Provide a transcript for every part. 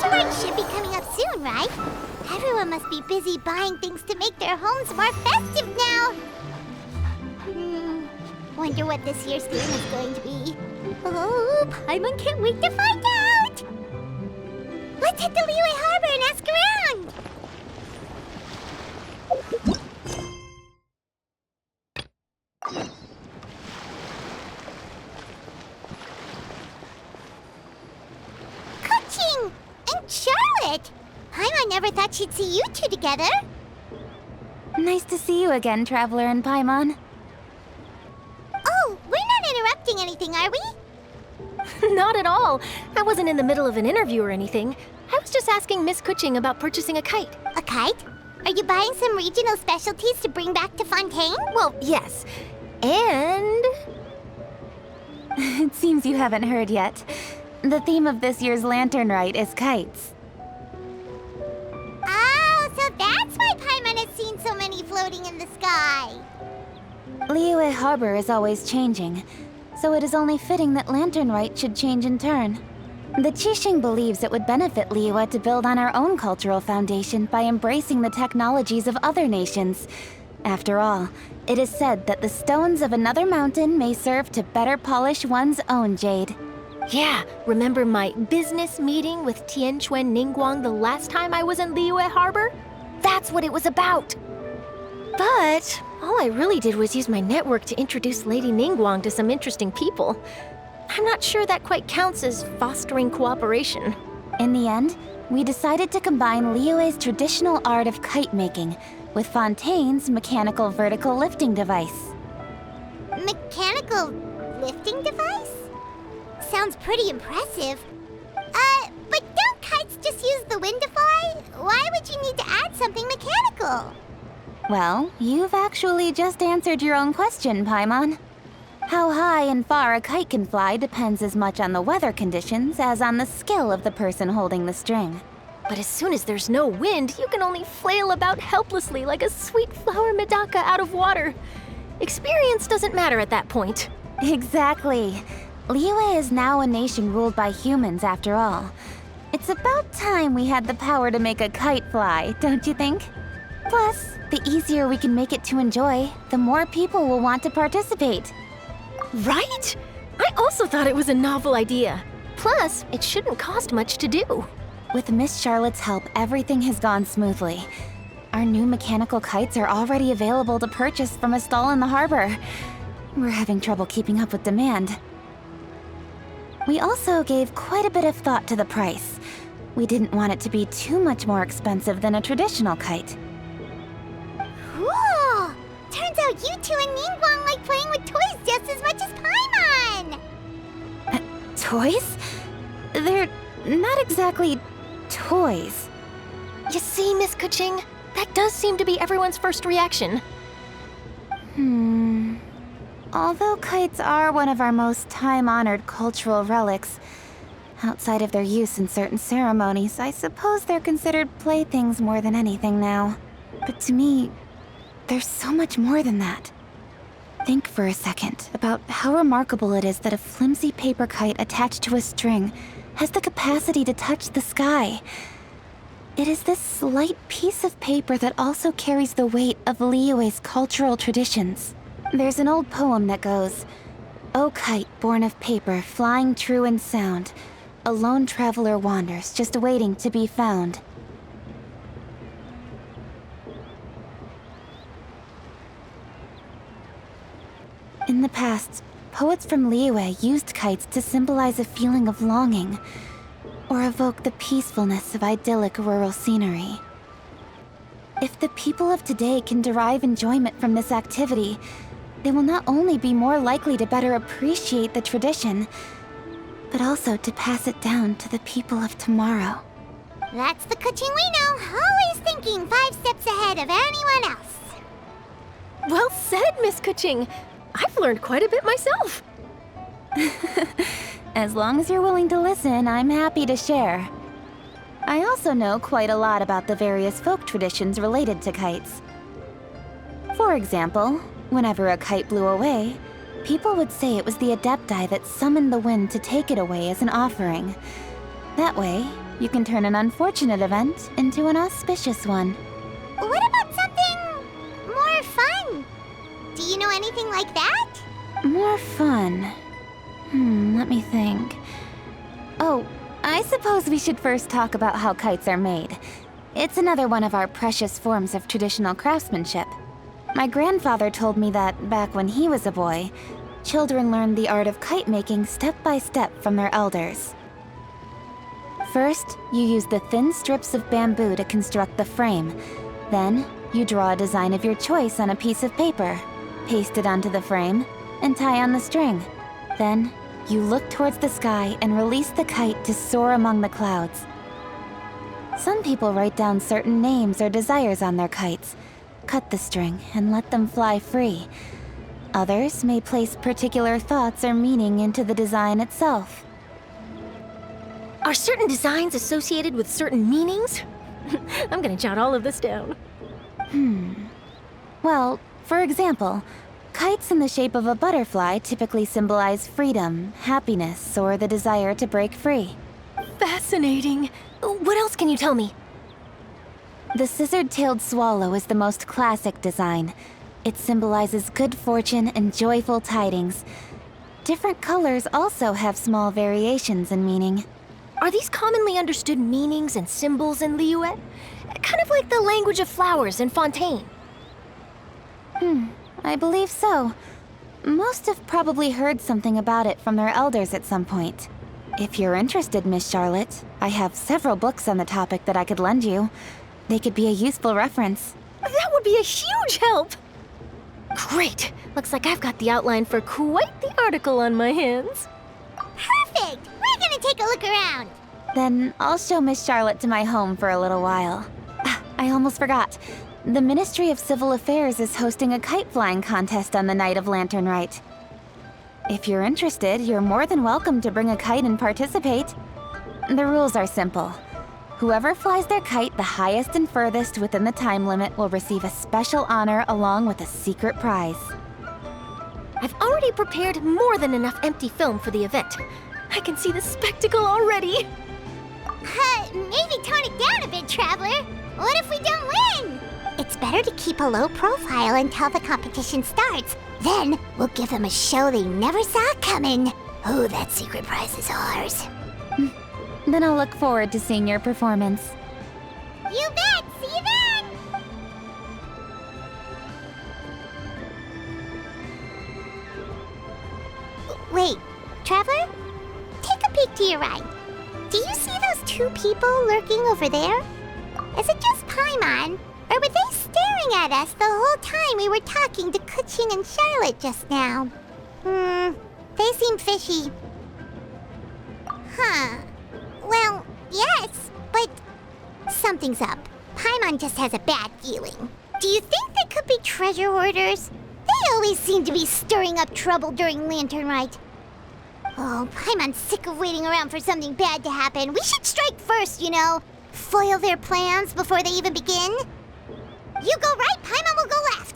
Rite should be coming up soon, right? Everyone must be busy buying things to make their homes more festive now. Wonder what this year's theme is going to be. Oh, Paimon can't wait to find out! Let's head to Liyue Harbor and ask around! Keqing! And Charlotte! Paimon never thought she'd see you two together. Nice to see you again, Traveler and Paimon. Oh, we're not interrupting anything, are we? Not at all. I wasn't in the middle of an interview or anything. I was just asking Miss Keqing about purchasing a kite. A kite? Are you buying some regional specialties to bring back to Fontaine? Well, yes. And... It seems you haven't heard yet. The theme of this year's Lantern Rite is kites. Oh, so that's why Paimon has seen so many floating in the sky. Liyue Harbor is always changing, so it is only fitting that Lantern Rite should change in turn. The keqing believes it would benefit Liyue to build on our own cultural foundation by embracing the technologies of other nations. After all, it is said that the stones of another mountain may serve to better polish one's own jade. yeah, remember my business meeting with Tianquan Ningguang the last time I was in Liyue Harbor? That's what it was about. But all I really did was use my network to introduce Lady Ningguang to some interesting people. I'm not sure that quite counts as fostering cooperation. In the end, we decided to combine Liyue's traditional art of kite making with Fontaine's mechanical vertical lifting device. Mechanical lifting device? Sounds pretty impressive. But don't kites just use the wind to fly? Why would you need to add something mechanical? Well, you've actually just answered your own question, Paimon. How high and far a kite can fly depends as much on the weather conditions as on the skill of the person holding the string. But as soon as there's no wind, you can only flail about helplessly like a sweet flower medaka out of water. Experience doesn't matter at that point. Exactly. Liyue is now a nation ruled by humans, after all. It's about time we had the power to make a kite fly, don't you think? Plus, the easier we can make it to enjoy, the more people will want to participate. Right? I also thought it was a novel idea. Plus, it shouldn't cost much to do. With Miss Charlotte's help, everything has gone smoothly. Our new mechanical kites are already available to purchase from a stall in the harbor. We're having trouble keeping up with demand. We also gave quite a bit of thought to the price. We didn't want it to be too much more expensive than a traditional kite. Cool! Turns out you two and Ningguang like playing with toys just as much as Paimon! Toys? They're not exactly toys. You see, Miss Keqing? That does seem to be everyone's first reaction. Although kites are one of our most time-honored cultural relics, outside of their use in certain ceremonies, I suppose they're considered playthings more than anything now. But to me, there's so much more than that. Think for a second about how remarkable it is that a flimsy paper kite attached to a string has the capacity to touch the sky. It is this slight piece of paper that also carries the weight of Liyue's cultural traditions. There's an old poem that goes, "O kite born of paper, flying true and sound, a lone traveler wanders, just waiting to be found." In the past, poets from Liyue used kites to symbolize a feeling of longing, or evoke the peacefulness of idyllic rural scenery. If the people of today can derive enjoyment from this activity, they will not only be more likely to better appreciate the tradition, but also to pass it down to the people of tomorrow. That's the Keqing we know, always thinking 5 steps ahead of anyone else. Well said, Miss Keqing. I've learned quite a bit myself. As long as you're willing to listen, I'm happy to share. I also know quite a lot about the various folk traditions related to kites. For example, whenever a kite blew away, people would say it was the Adepti that summoned the wind to take it away as an offering. That way, you can turn an unfortunate event into an auspicious one. What about something more fun? Do you know anything like that? More fun. Let me think. Oh, I suppose we should first talk about how kites are made. It's another one of our precious forms of traditional craftsmanship. My grandfather told me that back when he was a boy, children learned the art of kite making step by step from their elders. First, you use the thin strips of bamboo to construct the frame. Then, you draw a design of your choice on a piece of paper, paste it onto the frame, and tie on the string. Then, you look towards the sky and release the kite to soar among the clouds. Some people write down certain names or desires on their kites, cut the string, and let them fly free. Others may place particular thoughts or meaning into the design itself. Are certain designs associated with certain meanings? I'm gonna jot all of this down. Well, for example, kites in the shape of a butterfly typically symbolize freedom, happiness, or the desire to break free. Fascinating. What else can you tell me? The scissored-tailed swallow is the most classic design. It symbolizes good fortune and joyful tidings. Different colors also have small variations in meaning. Are these commonly understood meanings and symbols in Liyue? Kind of like the language of flowers in Fontaine. I believe so. Most have probably heard something about it from their elders at some point. If you're interested, Miss Charlotte, I have several books on the topic that I could lend you. They could be a useful reference. That would be a huge help! Great! Looks like I've got the outline for quite the article on my hands. Perfect! We're gonna take a look around. Then I'll show Miss Charlotte to my home for a little while. I almost forgot. The Ministry of Civil Affairs is hosting a kite flying contest on the night of Lantern Rite. If you're interested, you're more than welcome to bring a kite and participate. The rules are simple. Whoever flies their kite the highest and furthest within the time limit will receive a special honor along with a secret prize. I've already prepared more than enough empty film for the event. I can see the spectacle already. Maybe tone it down a bit, Traveler. What if we don't win? It's better to keep a low profile until the competition starts. Then we'll give them a show they never saw coming. Oh, that secret prize is ours. Then I'll look forward to seeing your performance. You bet! See you then! Wait, Traveler? Take a peek to your right. Do you see those two people lurking over there? Is it just Paimon? Or were they staring at us the whole time we were talking to Keqing and Charlotte just now? They seem fishy. Huh. Well, yes, but something's up. Paimon just has a bad feeling. Do you think they could be treasure hoarders? They always seem to be stirring up trouble during Lantern Rite. Oh, Paimon's sick of waiting around for something bad to happen. We should strike first, you know. Foil their plans before they even begin. You go right, Paimon will go left.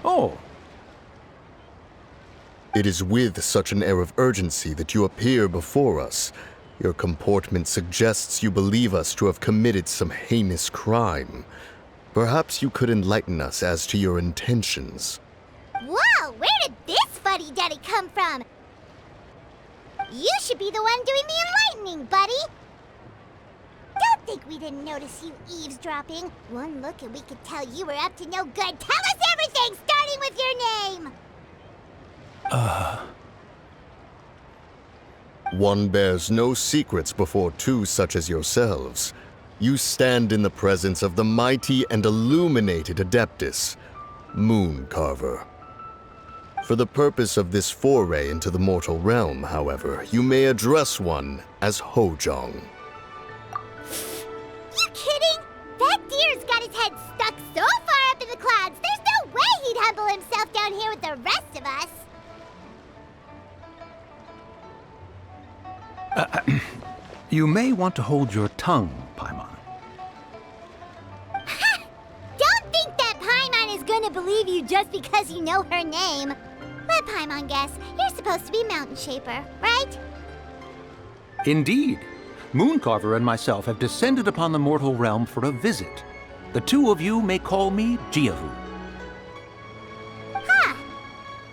Oh. It is with such an air of urgency that you appear before us. Your comportment suggests you believe us to have committed some heinous crime. Perhaps you could enlighten us as to your intentions. Whoa, where did this fuddy-duddy come from? You should be the one doing the enlightening, buddy. Don't think we didn't notice you eavesdropping. One look and we could tell you were up to no good. Tell us everything, starting with your name. One bears no secrets before two such as yourselves. You stand in the presence of the mighty and illuminated Adeptus, Moon Carver. For the purpose of this foray into the mortal realm, however, you may address one as Hojong. You kidding? That deer's got his head stuck so far up in the clouds, there's no way he'd humble himself down here with the rest of us. You may want to hold your tongue, Paimon. Don't think that Paimon is gonna believe you just because you know her name. Let Paimon guess. You're supposed to be Mountain Shaper, right? Indeed. Mooncarver and myself have descended upon the mortal realm for a visit. The two of you may call me Jiahu.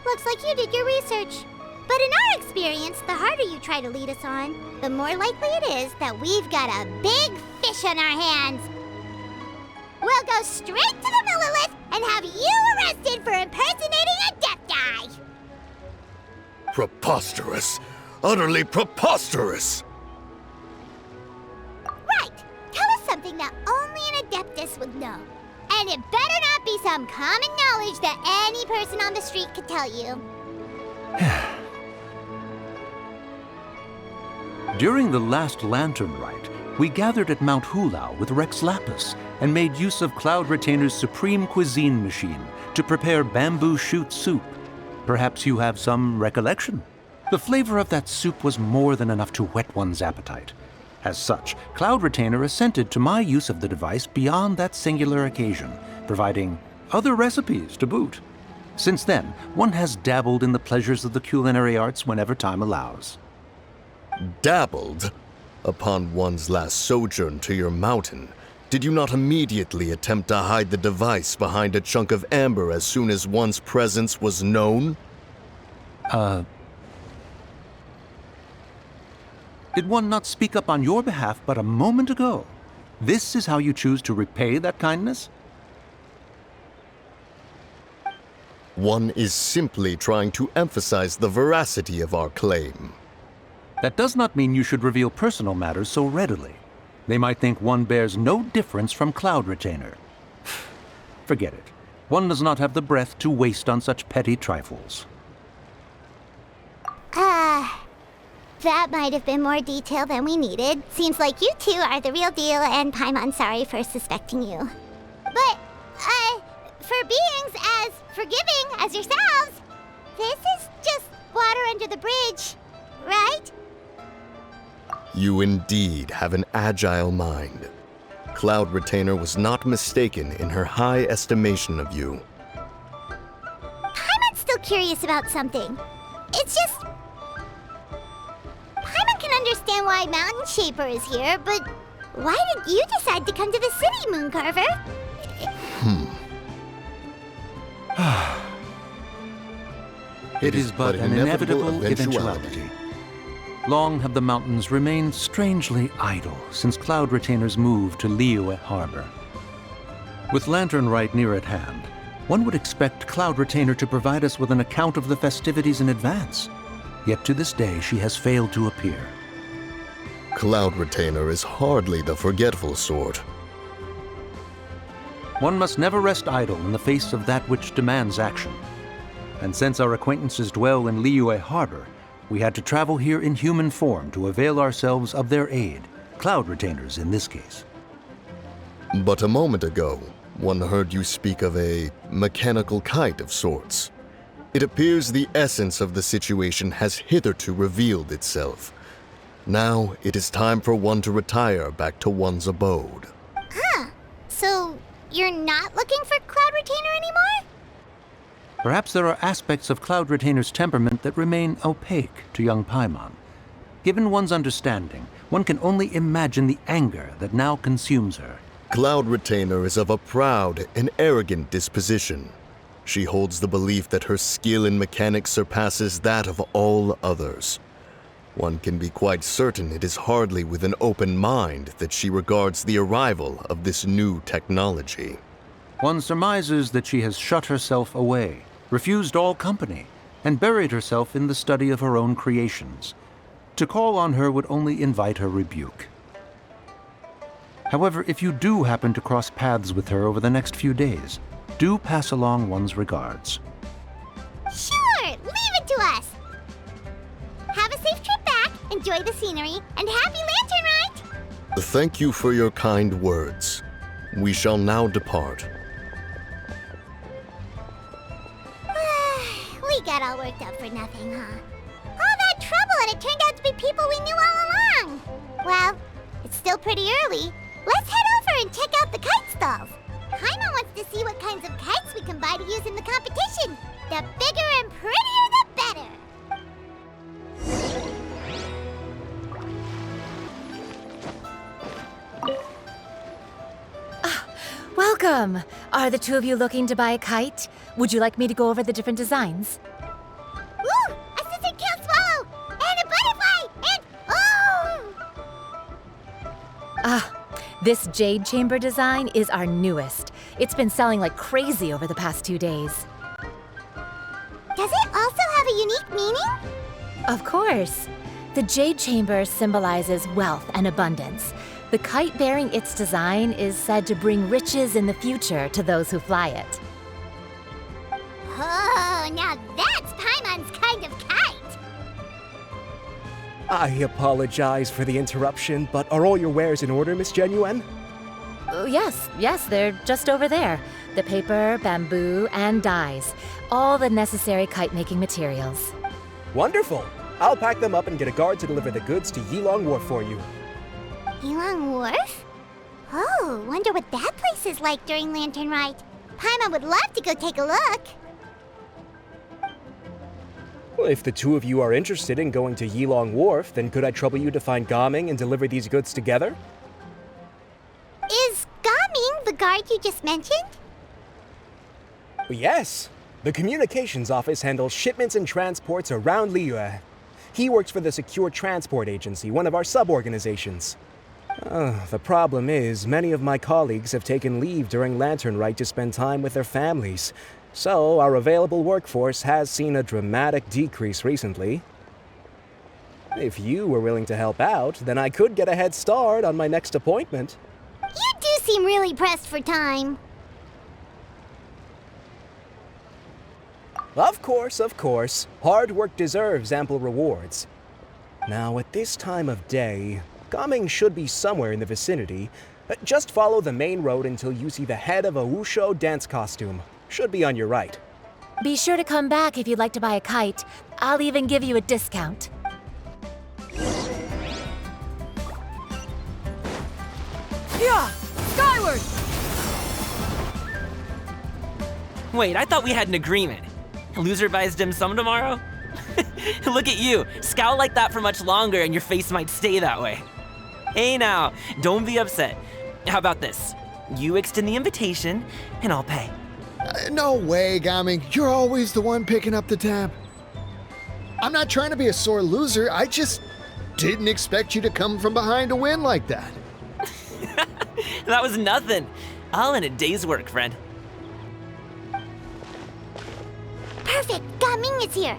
Looks like you did your research. But in our experience, the harder you try to lead us on, the more likely it is that we've got a big fish on our hands. We'll go straight to the Millilith and have you arrested for impersonating Adepti! Preposterous! Utterly preposterous! Right! Tell us something that only an Adeptus would know. And it better not be some common knowledge that any person on the street could tell you. During the last Lantern Rite, we gathered at Mount Hulao with Rex Lapis and made use of Cloud Retainer's supreme cuisine machine to prepare bamboo shoot soup. Perhaps you have some recollection? The flavor of that soup was more than enough to whet one's appetite. As such, Cloud Retainer assented to my use of the device beyond that singular occasion, providing other recipes to boot. Since then, one has dabbled in the pleasures of the culinary arts whenever time allows. Dabbled? Upon one's last sojourn to your mountain, did you not immediately attempt to hide the device behind a chunk of amber as soon as one's presence was known? Did one not speak up on your behalf but a moment ago? This is how you choose to repay that kindness? One is simply trying to emphasize the veracity of our claim. That does not mean you should reveal personal matters so readily. They might think one bears no difference from Cloud Retainer. Forget it. One does not have the breath to waste on such petty trifles. That might have been more detail than we needed. Seems like you two are the real deal, and Paimon's sorry for suspecting you. But, for beings as forgiving as yourselves, this is just water under the bridge, right? You indeed have an agile mind. Cloud Retainer was not mistaken in her high estimation of you. Paimon's still curious about something. It's just... Paimon can understand why Mountain Shaper is here, but why did you decide to come to the city, Mooncarver? It is but an inevitable eventuality. Long have the mountains remained strangely idle since Cloud Retainer's move to Liyue Harbor. With Lantern Rite near at hand, one would expect Cloud Retainer to provide us with an account of the festivities in advance. Yet to this day, she has failed to appear. Cloud Retainer is hardly the forgetful sort. One must never rest idle in the face of that which demands action. And since our acquaintances dwell in Liyue Harbor, we had to travel here in human form to avail ourselves of their aid, Cloud Retainers in this case. But a moment ago, one heard you speak of a mechanical kite of sorts. It appears the essence of the situation has hitherto revealed itself. Now it is time for one to retire back to one's abode. So you're not looking for Cloud Retainer anymore? Perhaps there are aspects of Cloud Retainer's temperament that remain opaque to young Paimon. Given one's understanding, one can only imagine the anger that now consumes her. Cloud Retainer is of a proud and arrogant disposition. She holds the belief that her skill in mechanics surpasses that of all others. One can be quite certain it is hardly with an open mind that she regards the arrival of this new technology. One surmises that she has shut herself away, refused all company, and buried herself in the study of her own creations. To call on her would only invite her rebuke. However, if you do happen to cross paths with her over the next few days, do pass along one's regards. Sure, leave it to us. Have a safe trip back, enjoy the scenery, and happy Lantern Rite! Thank you for your kind words. We shall now depart. We got all worked up for nothing, huh? All that trouble, and it turned out to be people we knew all along! Well, still pretty early. Let's head over and check out the kite stalls. Paimon wants to see what kinds of kites we can buy to use in the competition. The bigger and prettier, the better. Welcome! Are the two of you looking to buy a kite? Would you like me to go over the different designs? Ooh! A scissor kill swallow! And a butterfly! And oh! This jade chamber design is our newest. It's been selling like crazy over the past 2 days. Does it also have a unique meaning? Of course. The jade chamber symbolizes wealth and abundance. The kite bearing its design is said to bring riches in the future to those who fly it. Oh, now that's Paimon's kind of kite! I apologize for the interruption, but are all your wares in order, Miss Xianyun? Oh, yes, they're just over there. The paper, bamboo, and dyes. All the necessary kite-making materials. Wonderful! I'll pack them up and get a guard to deliver the goods to Yilong Wharf for you. Yilong Wharf? Oh, wonder what that place is like during Lantern Rite. Paimon would love to go take a look. Well, if the two of you are interested in going to Yilong Wharf, then could I trouble you to find Gaming and deliver these goods together? Is Gaming the guard you just mentioned? Yes. The communications office handles shipments and transports around Liyue. He works for the Secure Transport Agency, one of our sub-organizations. The problem is, many of my colleagues have taken leave during Lantern Rite to spend time with their families. So, our available workforce has seen a dramatic decrease recently. If you were willing to help out, then I could get a head start on my next appointment. You do seem really pressed for time. Of course. Hard work deserves ample rewards. Now, at this time of day, Gaming should be somewhere in the vicinity. Just follow the main road until you see the head of a wushu dance costume. Should be on your right. Be sure to come back if you'd like to buy a kite. I'll even give you a discount. Yeah! Skyward! Wait, I thought we had an agreement. Loser buys dim sum tomorrow? Look at you, scowl like that for much longer and your face might stay that way. Hey now, don't be upset. How about this? You extend the invitation, and I'll pay. No way, Gaming. You're always the one picking up the tab. I'm not trying to be a sore loser. I just didn't expect you to come from behind to win like that. That was nothing. All in a day's work, friend. Perfect, Gaming is here.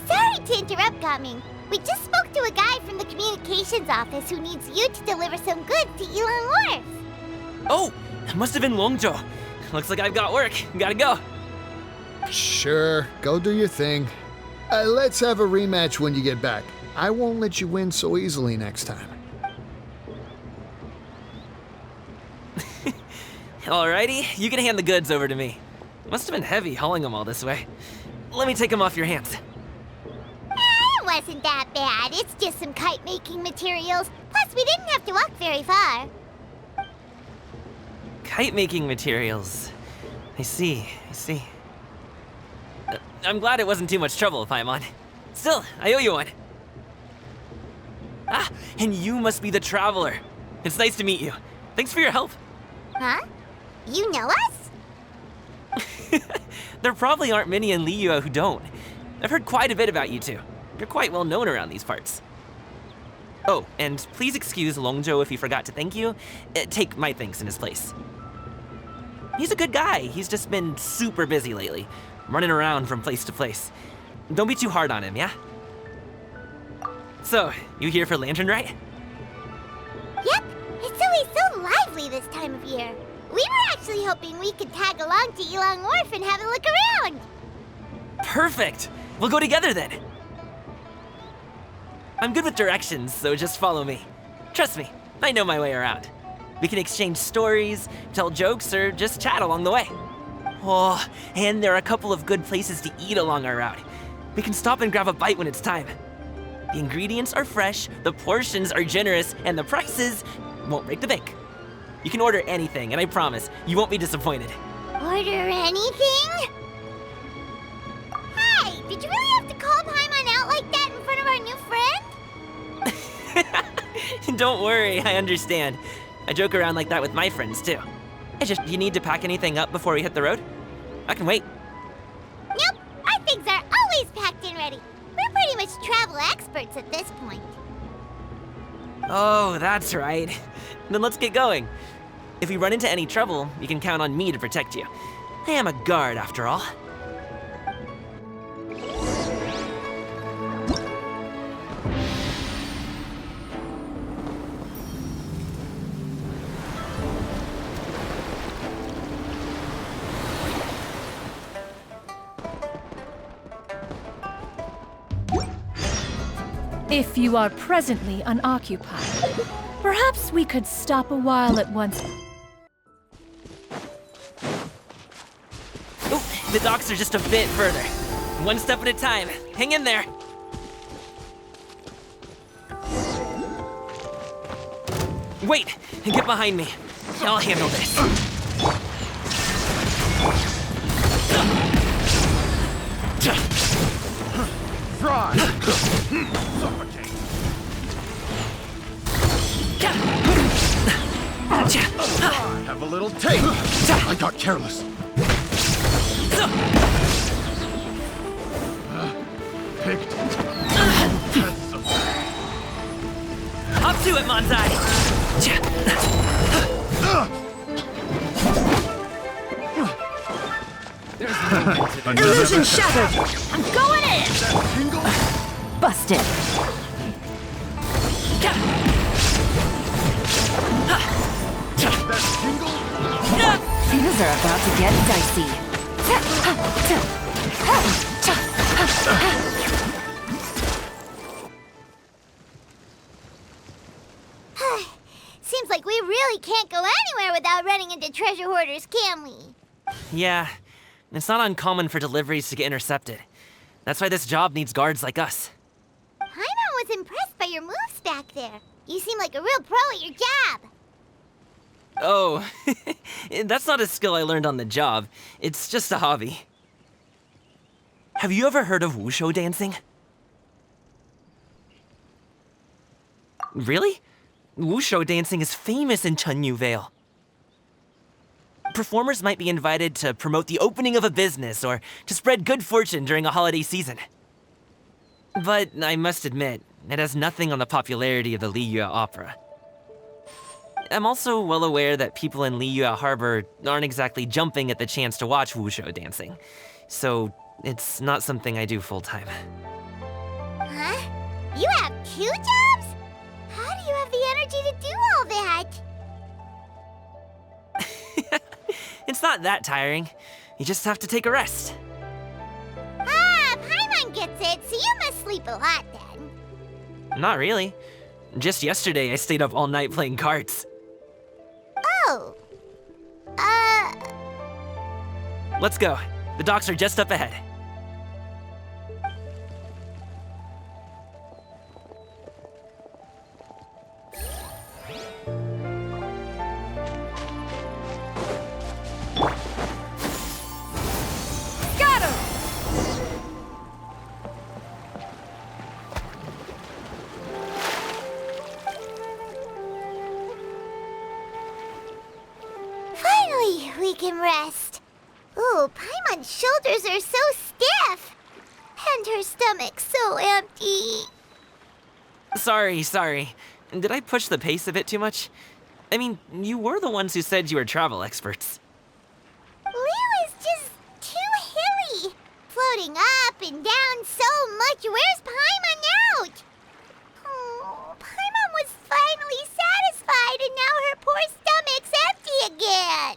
Sorry to interrupt, Gaming. We just spoke to a guy from the communications office who needs you to deliver some goods to Yilong Wharf. Oh, it must have been Longzhou. Looks like I've got work. Gotta go. Sure, go do your thing. Let's have a rematch when you get back. I won't let you win so easily next time. Alrighty, you can hand the goods over to me. Must have been heavy hauling them all this way. Let me take them off your hands. It wasn't that bad. It's just some kite-making materials. Plus, we didn't have to walk very far. Kite-making materials. I see. I'm glad it wasn't too much trouble, Paimon. Still, I owe you one. Ah, and you must be the traveler. It's nice to meet you. Thanks for your help. Huh? You know us? There probably aren't many in Liyue who don't. I've heard quite a bit about you two. You're quite well known around these parts. Oh, and please excuse Longzhou if he forgot to thank you. Take my thanks in his place. He's a good guy. He's just been super busy lately, running around from place to place. Don't be too hard on him, yeah? So, you here for Lantern Rite? Yep, it's always so lively this time of year. We were actually hoping we could tag along to Yilong Wharf and have a look around. Perfect! We'll go together then. I'm good with directions, so just follow me. Trust me, I know my way around. We can exchange stories, tell jokes, or just chat along the way. Oh, and there are a couple of good places to eat along our route. We can stop and grab a bite when it's time. The ingredients are fresh, the portions are generous, and the prices won't break the bank. You can order anything, and I promise, you won't be disappointed. Order anything? Hey, did you really have to call Paimon out like that in front of our new friend? Don't worry, I understand. I joke around like that with my friends, too. It's just, you need to pack anything up before we hit the road? I can wait. Nope, our things are always packed and ready. We're pretty much travel experts at this point. Oh, that's right. Then let's get going. If we run into any trouble, you can count on me to protect you. I am a guard, after all. If you are presently unoccupied, perhaps we could stop a while at once. Oh, the docks are just a bit further. One step at a time. Hang in there. Wait, and get behind me. I'll handle this. Fry! Suffocate! Have a little taste! I got careless. Picked. Up to it, Manzai! Illusion shattered! I'm going in! Busted! Things are about to get dicey. Seems like we really can't go anywhere without running into treasure hoarders, can we? Yeah, it's not uncommon for deliveries to get intercepted. That's why this job needs guards like us. Paimon was impressed by your moves back there. You seem like a real pro at your job. Oh, that's not a skill I learned on the job. It's just a hobby. Have you ever heard of wushu dancing? Really? Wushu dancing is famous in Chunyu Vale. Performers might be invited to promote the opening of a business or to spread good fortune during a holiday season. But I must admit, it has nothing on the popularity of the Liyue opera. I'm also well aware that people in Liyue Harbor aren't exactly jumping at the chance to watch wushu dancing. So it's not something I do full-time. Huh? You have 2 jobs? How do you have the energy to do all that? It's not that tiring. You just have to take a rest. Ah, Paimon gets it, so you must sleep a lot then. Not really. Just yesterday, I stayed up all night playing cards. Oh. Let's go. The docks are just up ahead. Got him! Finally, we can rest. Ooh, Paimon's shoulders are so stiff. And her stomach so empty. Sorry. Did I push the pace a bit too much? I mean, you were the ones who said you were travel experts. Liyue is just too hilly. Floating up and down so much. Where's Paimon out? Oh, Paimon was finally satisfied and now her poor stomach's empty again.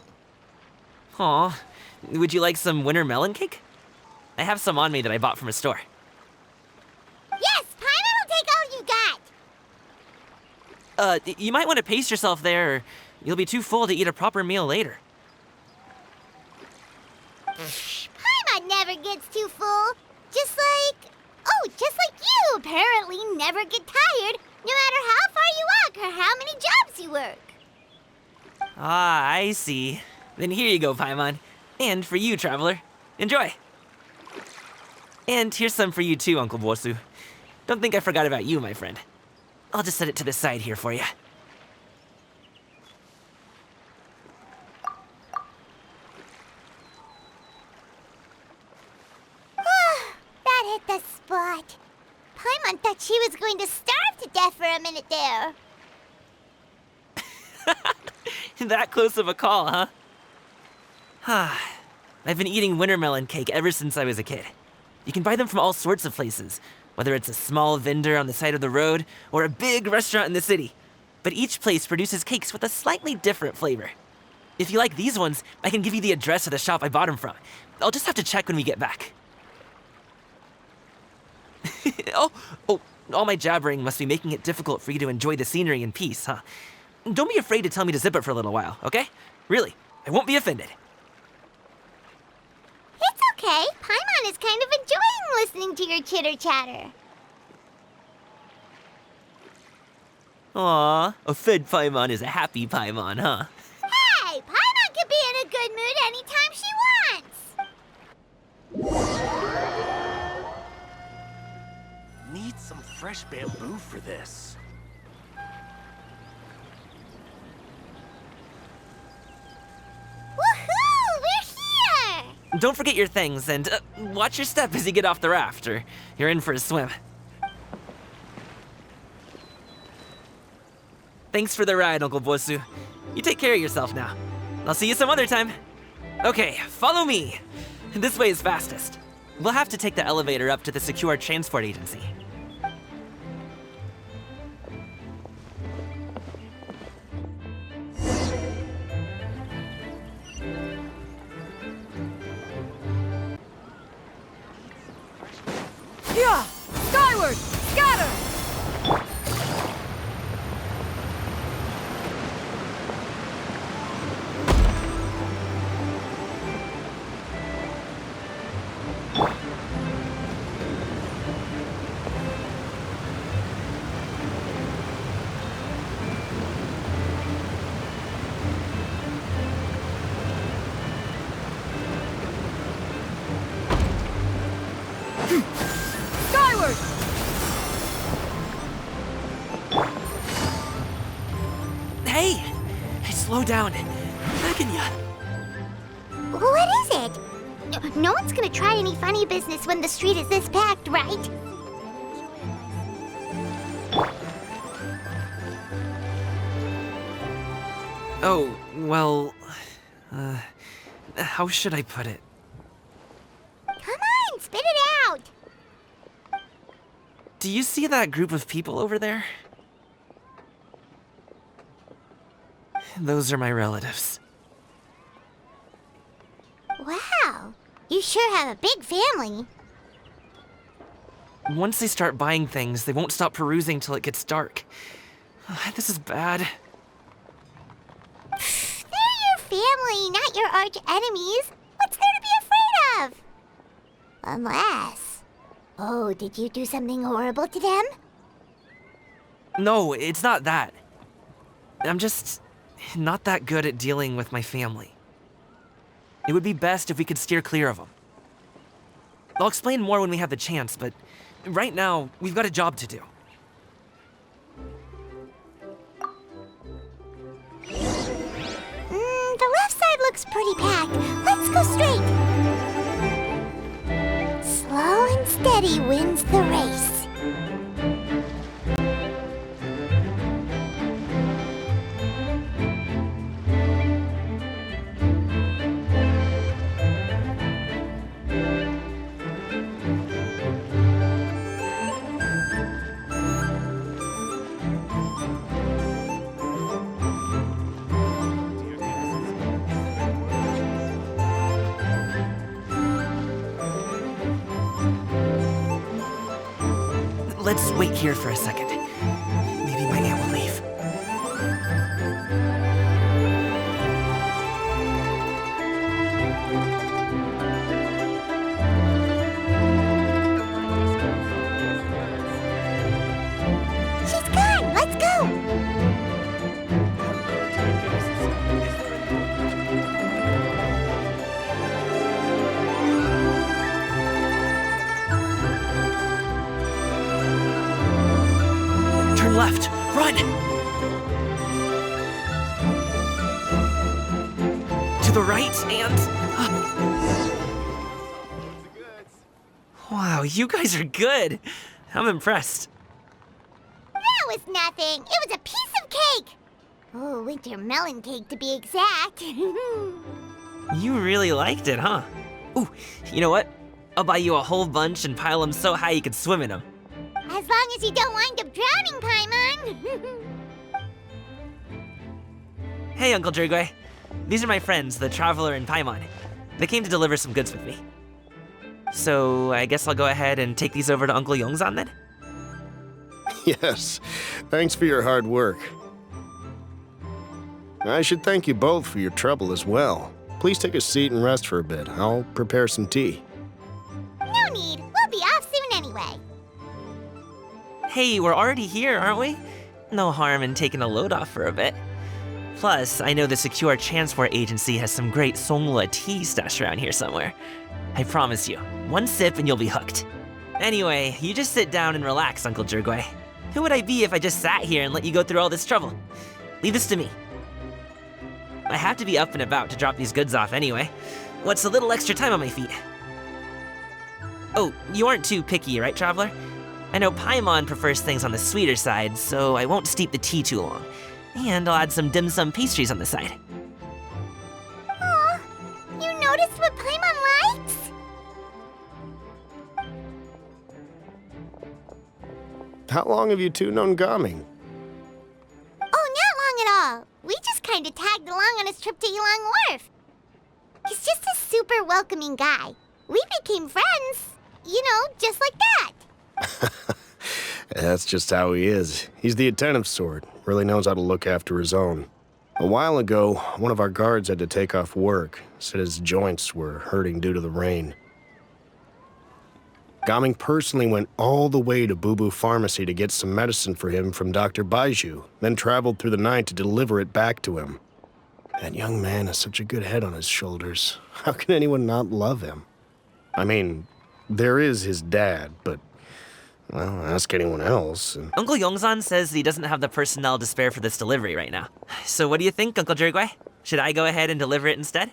Aw, would you like some winter melon cake? I have some on me that I bought from a store. Yes, Paimon will take all you got. You might want to pace yourself there, or you'll be too full to eat a proper meal later. Paimon never gets too full. Just like you apparently never never get tired, no matter how far you walk or how many jobs you work. Ah, I see. Then here you go, Paimon. And for you, traveler. Enjoy. And here's some for you too, Uncle Bosu. Don't think I forgot about you, my friend. I'll just set it to the side here for you. That hit the spot. Paimon thought she was going to starve to death for a minute there. That close of a call, huh? I've been eating wintermelon cake ever since I was a kid. You can buy them from all sorts of places, whether it's a small vendor on the side of the road or a big restaurant in the city. But each place produces cakes with a slightly different flavor. If you like these ones, I can give you the address of the shop I bought them from. I'll just have to check when we get back. Oh, all my jabbering must be making it difficult for you to enjoy the scenery in peace, huh? Don't be afraid to tell me to zip it for a little while, okay? Really, I won't be offended. It's okay. Paimon is kind of enjoying listening to your chitter-chatter. Aw, a fed Paimon is a happy Paimon, huh? Hey, Paimon can be in a good mood anytime she wants. Need some fresh bamboo for this. Woohoo! We're here! Don't forget your things, and watch your step as you get off the raft, or you're in for a swim. Thanks for the ride, Uncle Bosu. You take care of yourself now. I'll see you some other time. Okay, follow me. This way is fastest. We'll have to take the elevator up to the secure transport agency. Yeah! Skyward! Scatter! Skyward! Hey! Slow down. Begging ya. What is it? No one's gonna try any funny business when the street is this packed, right? Oh, well... how should I put it? Come on, spit it out! Do you see that group of people over there? Those are my relatives. Wow, you sure have a big family. Once they start buying things, they won't stop perusing till it gets dark. This is bad. They're your family, not your arch enemies. What's there to be afraid of? Unless... Oh, did you do something horrible to them? No, it's not that. I'm just not that good at dealing with my family. It would be best if we could steer clear of them. I'll explain more when we have the chance, but right now, we've got a job to do. The left side looks pretty packed. Let's go straight. Slow and steady wins the race. Let's wait here for a second. Maybe my aunt will leave. go! Turn left. Run! To the right and... Wow, you guys are good. I'm impressed. That was nothing. It was a piece of cake. Oh, winter melon cake to be exact. You really liked it, huh? Ooh, you know what? I'll buy you a whole bunch and pile them so high you could swim in them. As long as you don't wind up drowning, Paimon. Hey, Uncle Jirgwe. These are my friends, the Traveler and Paimon. They came to deliver some goods with me. So, I guess I'll go ahead and take these over to Uncle Yongzan then? Yes, thanks for your hard work. I should thank you both for your trouble as well. Please take a seat and rest for a bit. I'll prepare some tea. No need. We'll be off soon anyway. Hey, we're already here, aren't we? No harm in taking a load off for a bit. Plus, I know the Secure Transport Agency has some great Songhua tea stashed around here somewhere. I promise you, one sip and you'll be hooked. Anyway, you just sit down and relax, Uncle Jirgwe. Who would I be if I just sat here and let you go through all this trouble? Leave this to me. I have to be up and about to drop these goods off anyway. What's a little extra time on my feet? Oh, you aren't too picky, right, Traveler? I know Paimon prefers things on the sweeter side, so I won't steep the tea too long. And I'll add some dim sum pastries on the side. Aw, you noticed what Paimon likes? How long have you two known Gaming? Oh, not long at all. We just kind of tagged along on his trip to Yulong Wharf. He's just a super welcoming guy. We became friends, you know, just like that. That's just how he is. He's the attentive sort, really knows how to look after his own. A while ago, one of our guards had to take off work, said his joints were hurting due to the rain. Gaming personally went all the way to Boo Boo Pharmacy to get some medicine for him from Dr. Baiju, then traveled through the night to deliver it back to him. That young man has such a good head on his shoulders. How can anyone not love him? I mean, there is his dad, but, well, ask anyone else. Uncle Yongzan says he doesn't have the personnel to spare for this delivery right now. So what do you think, Uncle Jirgwe? Should I go ahead and deliver it instead?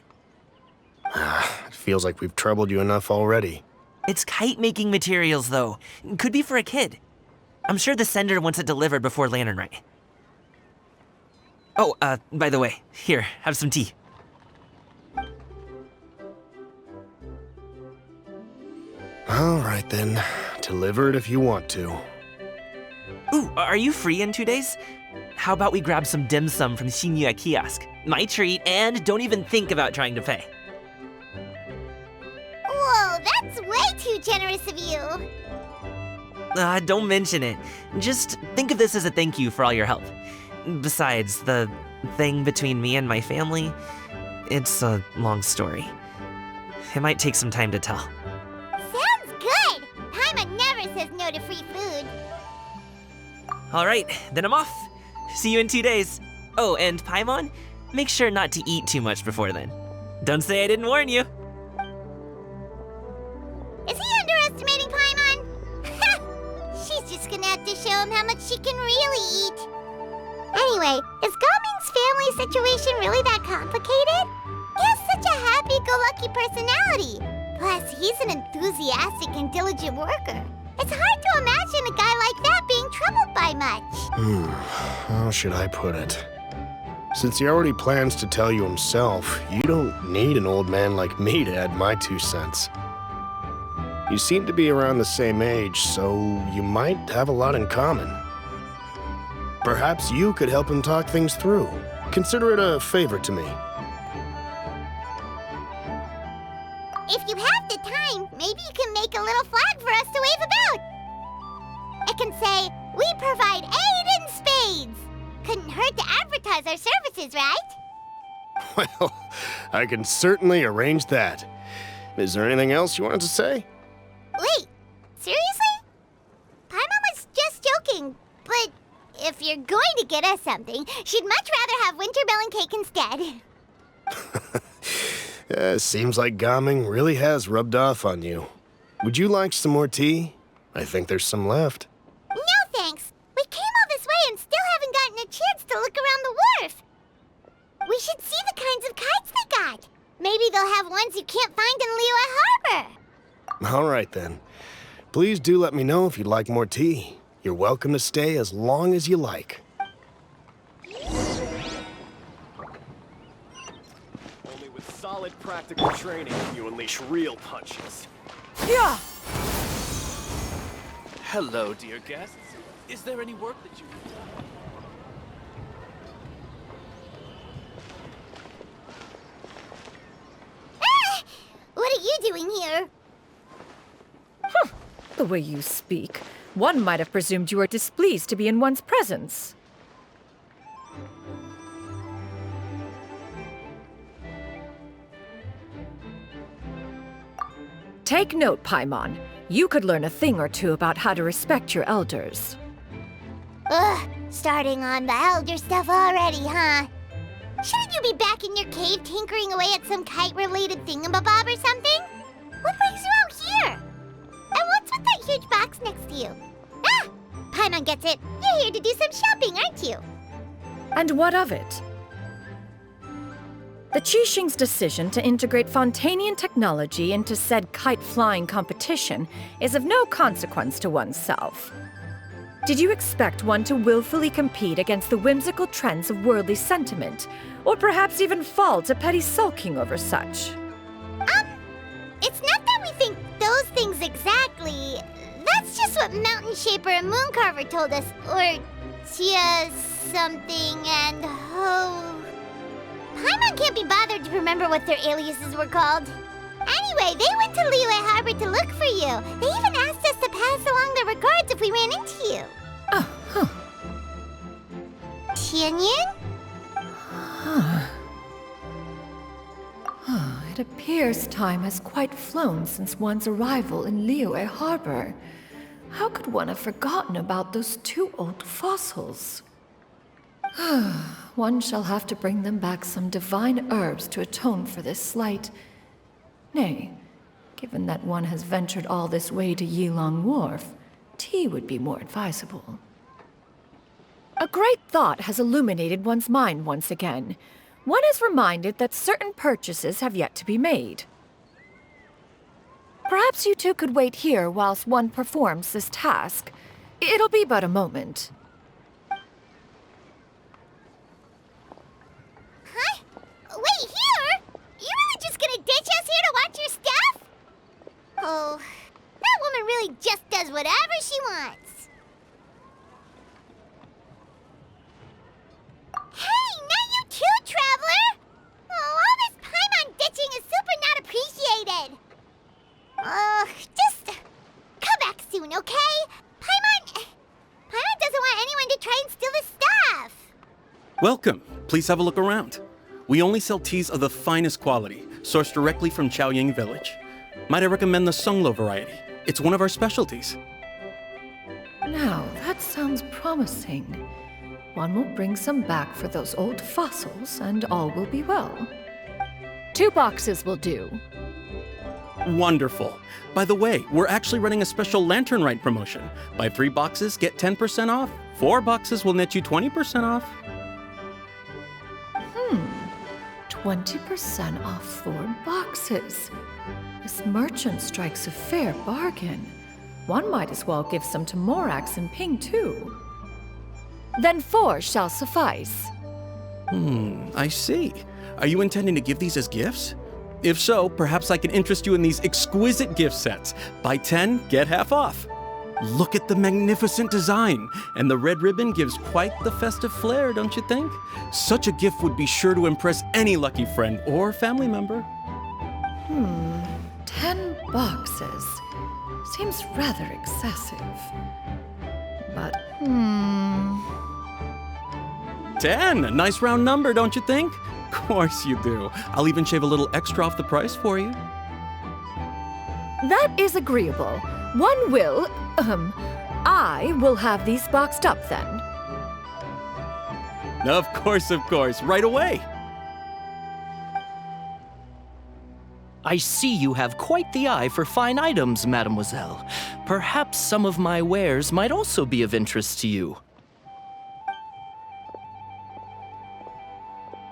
It feels like we've troubled you enough already. It's kite-making materials, though. Could be for a kid. I'm sure the sender wants it delivered before Lantern Rite. Oh, by the way, here, have some tea. All right then, deliver it if you want to. Ooh, are you free in 2 days? How about we grab some dim sum from Xianyun kiosk? My treat, and don't even think about trying to pay. Whoa, that's way too generous of you. Don't mention it. Just think of this as a thank you for all your help. Besides, the thing between me and my family, it's a long story. It might take some time to tell. Sounds good. Paimon never says no to free food. All right, then I'm off. See you in 2 days. Oh, and Paimon, make sure not to eat too much before then. Don't say I didn't warn you. Is he underestimating Paimon? She's just gonna have to show him how much she can really eat. Anyway, is Gaming's family situation really that complicated? He has such a happy-go-lucky personality. Plus, he's an enthusiastic and diligent worker. It's hard to imagine a guy like that being troubled by much. How should I put it? Since he already plans to tell you himself, you don't need an old man like me to add my 2 cents. You seem to be around the same age, so you might have a lot in common. Perhaps you could help him talk things through. Consider it a favor to me. If you have the time, maybe you can make a little flag for us to wave about. It can say, "We provide aid in spades." Couldn't hurt to advertise our services, right? Well, I can certainly arrange that. Is there anything else you wanted to say? Wait, seriously? Paimon was just joking, but if you're going to get us something, she'd much rather have winter melon cake instead. Seems like Gaming really has rubbed off on you. Would you like some more tea? I think there's some left. No thanks. We came all this way and still haven't gotten a chance to look around the wharf. We should see the kinds of kites they got. Maybe they'll have ones you can't find in Liyue Harbor. All right, then. Please do let me know if you'd like more tea. You're welcome to stay as long as you like. Only with solid practical training can you unleash real punches. Yeah! Hello, dear guests. Is there any work that you... Ah! What are you doing here? The way you speak, one might have presumed you were displeased to be in one's presence. Take note, Paimon. You could learn a thing or two about how to respect your elders. Ugh, starting on the elder stuff already, huh? Shouldn't you be back in your cave tinkering away at some kite-related thingamabob or something? What brings you out here? And what's with that huge box next to you? Ah! Paimon gets it. You're here to do some shopping, aren't you? And what of it? The keqing's decision to integrate Fontanian technology into said kite-flying competition is of no consequence to oneself. Did you expect one to willfully compete against the whimsical trends of worldly sentiment, or perhaps even fall to petty sulking over such? It's not that we think those things exactly. That's just what Mountain Shaper and Moon Carver told us. Or Tia something and Ho... Paimon can't be bothered to remember what their aliases were called. Anyway, they went to Liyue Harbor to look for you. They even asked us to pass along their regards if we ran into you. Oh, huh. xianyun? It appears time has quite flown since one's arrival in Liyue Harbor. How could one have forgotten about those two old fossils? One shall have to bring them back some divine herbs to atone for this slight. Nay, given that one has ventured all this way to Yilong Wharf, tea would be more advisable. A great thought has illuminated one's mind once again. One is reminded that certain purchases have yet to be made. Perhaps you two could wait here whilst one performs this task. It'll be but a moment. Huh? Wait, here? You really just gonna ditch us here to watch your stuff? Oh, that woman really just does whatever she wants. Hey, not you too, Traveler! Oh, all this Paimon ditching is super not appreciated. Just come back soon, okay? Paimon doesn't want anyone to try and steal his stuff. Welcome. Please have a look around. We only sell teas of the finest quality, sourced directly from Chaoying Village. Might I recommend the Sunglo variety? It's one of our specialties. Now, that sounds promising. One will bring some back for those old fossils, and all will be well. 2 boxes will do. Wonderful. By the way, we're actually running a special Lantern Rite promotion. Buy 3 boxes, get 10% off. 4 boxes will net you 20% off. 20% off 4 boxes. This merchant strikes a fair bargain. One might as well give some to Morax and Ping, too. Then 4 shall suffice. I see. Are you intending to give these as gifts? If so, perhaps I can interest you in these exquisite gift sets. Buy 10, get half off. Look at the magnificent design, and the red ribbon gives quite the festive flair, don't you think? Such a gift would be sure to impress any lucky friend or family member. 10 boxes. Seems rather excessive. But, 10! A nice round number, don't you think? Of course you do. I'll even shave a little extra off the price for you. that is agreeable. One will, I will have these boxed up then. Of course, right away. I see you have quite the eye for fine items, mademoiselle. Perhaps some of my wares might also be of interest to you.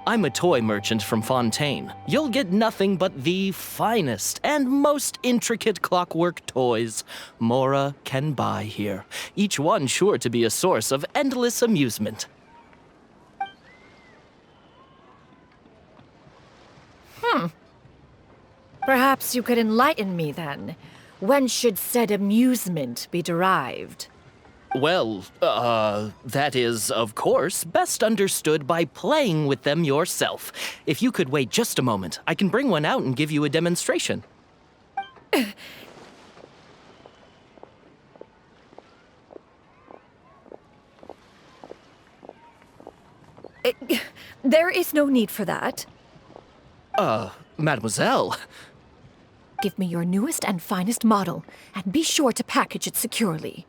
I'm a toy merchant from Fontaine. You'll get nothing but the finest and most intricate clockwork toys Mora can buy here, each one sure to be a source of endless amusement. Perhaps you could enlighten me then. When should said amusement be derived? Well, that is, of course, best understood by playing with them yourself. If you could wait just a moment, I can bring one out and give you a demonstration. There is no need for that. Mademoiselle. Give me your newest and finest model, and be sure to package it securely.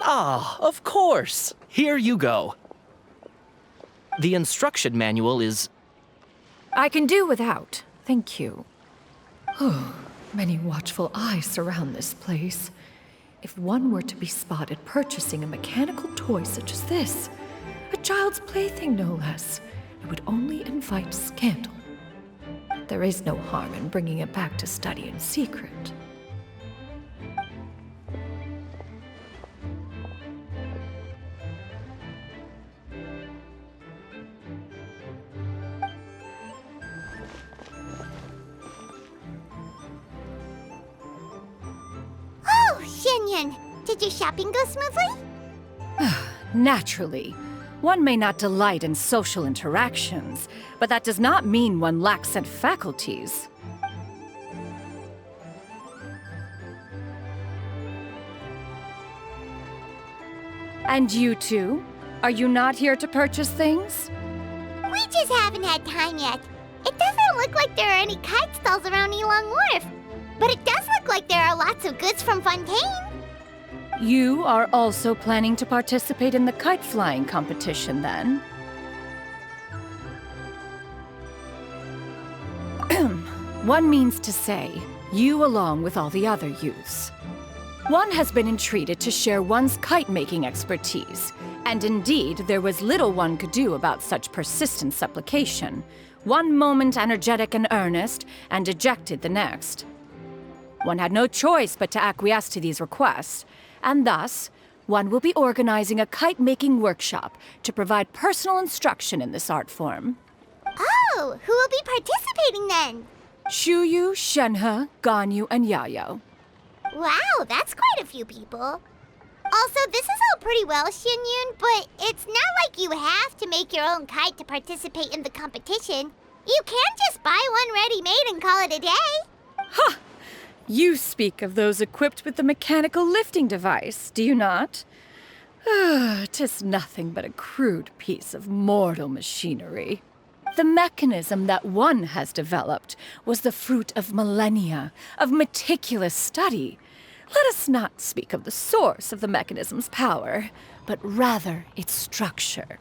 Ah, of course. Here you go. The instruction manual is... I can do without, thank you. Many watchful eyes surround this place. If one were to be spotted purchasing a mechanical toy such as this, a child's plaything no less, it would only invite scandal. There is no harm in bringing it back to study in secret. Oh, xianyun, did your shopping go smoothly? Naturally. One may not delight in social interactions, but that does not mean one lacks said faculties. And you two? Are you not here to purchase things? We just haven't had time yet. It doesn't look like there are any kite stalls around Elong Wharf, but it does look like there are lots of goods from Fontaine. You are also planning to participate in the kite flying competition, then? One means to say, you along with all the other youths. One has been entreated to share one's kite-making expertise, and indeed there was little one could do about such persistent supplication. One moment energetic and earnest, and dejected the next. One had no choice but to acquiesce to these requests, and thus, one will be organizing a kite-making workshop to provide personal instruction in this art form. Oh, who will be participating then? Shuyu, Shenhe, Ganyu, and Yayo. Wow, that's quite a few people. Also, this is all pretty well, xianyun, but it's not like you have to make your own kite to participate in the competition. You can just buy one ready-made and call it a day. Ha! You speak of those equipped with the mechanical lifting device, do you not? 'Tis nothing but a crude piece of mortal machinery. The mechanism that one has developed was the fruit of millennia of meticulous study. Let us not speak of the source of the mechanism's power, but rather its structure.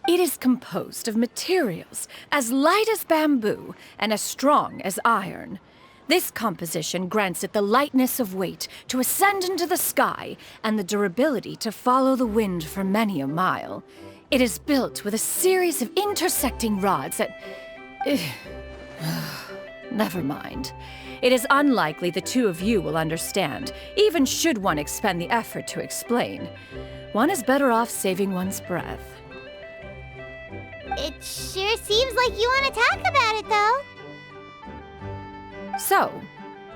It is composed of materials as light as bamboo and as strong as iron. This composition grants it the lightness of weight to ascend into the sky and the durability to follow the wind for many a mile. It is built with a series of intersecting rods that... Never mind. It is unlikely the two of you will understand, even should one expend the effort to explain. One is better off saving one's breath. It sure seems like you want to talk about it, though. So,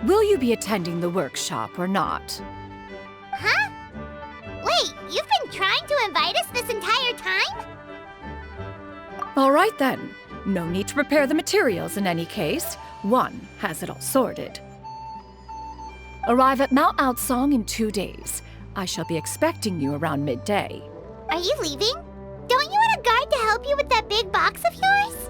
will you be attending the workshop or not? Huh? Wait, you've been trying to invite us this entire time? All right then. No need to prepare the materials in any case. One has it all sorted. Arrive at Mount Outsong in 2 days. I shall be expecting you around midday. Are you leaving? Don't you want a guard to help you with that big box of yours?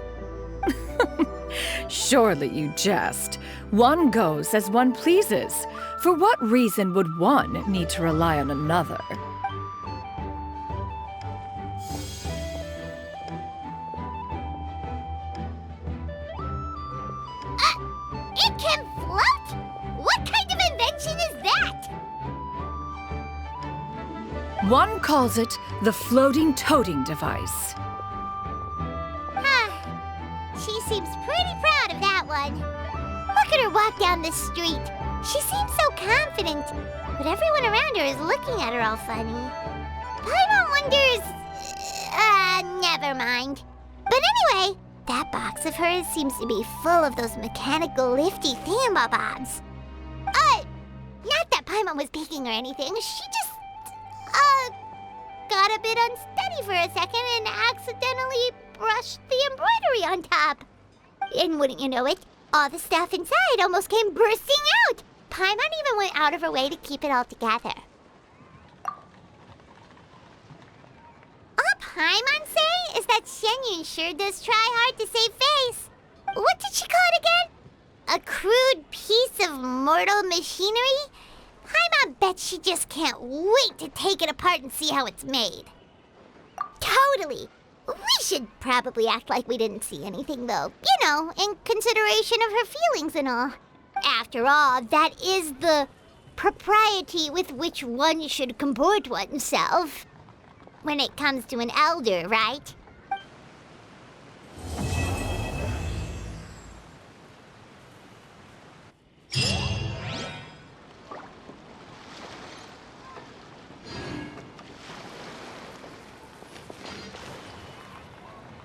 Surely you jest. One goes as one pleases. For what reason would one need to rely on another? It can float? What kind of invention is that? One calls it the floating toting device. Huh. She seems pretty proud of that one. Look at her walk down the street. She seems so confident, but everyone around her is looking at her all funny. Paimon wonders... never mind. But anyway, that box of hers seems to be full of those mechanical lifty thingamabobs. Not that Paimon was peeking or anything. She just, got a bit unsteady for a second and accidentally brushed the embroidery on top. And wouldn't you know it, all the stuff inside almost came bursting out. Paimon even went out of her way to keep it all together. All Paimon say is that xianyun sure does try hard to save face. What did she call it again? A crude piece of mortal machinery? Paimon bets she just can't wait to take it apart and see how it's made. Totally. We should probably act like we didn't see anything, though. You know, in consideration of her feelings and all. After all, that is the propriety with which one should comport oneself. When it comes to an elder, right?